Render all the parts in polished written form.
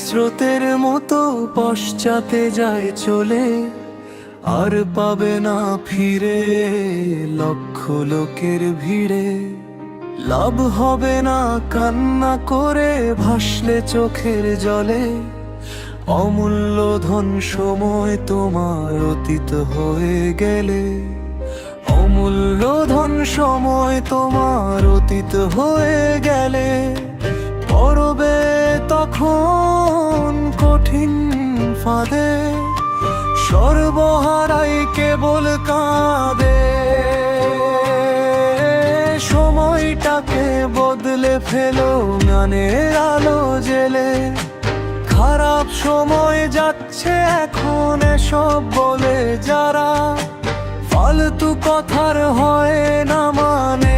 স্রোতের মতো পশ্চাতে যায় চলে, আর পাবে না ফিরে লক্ষ লোকের ভিড়ে। লাভ হবে না কান্না করে ভাসলে চোখের জলে, অমূল্য ধন সময় তোমার অতীত হয়ে গেলে। অমূল্য ধন সময় তোমার অতীত হয়ে গেলে, পড়বে তখন কঠিন ফাঁদে, সর্বহারাই কেবল কাঁদে। সময়টাকে বদলে ফেলো জ্ঞানের আলো জেলে, খারাপ সময় যাচ্ছে এখন এসব বলে যারা, ফালতু কথার হয় না মানে।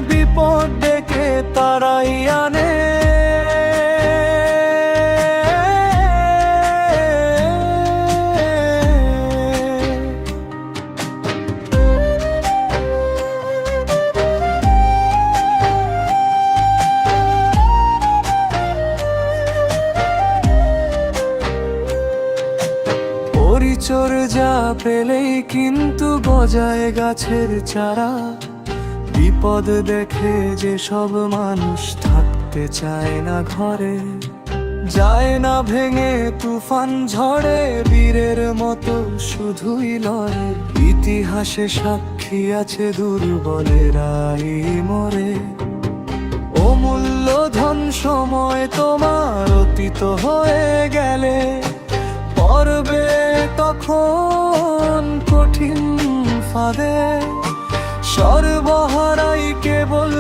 বিপদ ডেকে তারাই আনে, পরিচর্যা পেলেই কিন্তু গজায় গাছের চারা। বিপদ দেখে যে সব মানুষ থাকতে চায় না ঘরে, যায় না ভেঙে তুফান ঝড়ে, বীরের মতো শুধুই লড়ে। ইতিহাসে সাক্ষী আছে দুর্বলেরাই মরে। অমূল্য ধন সময় তোমার অতীত হয়ে গেলে, পড়বে তখন কঠিন ফাঁদে, সর্বহারাই কেবল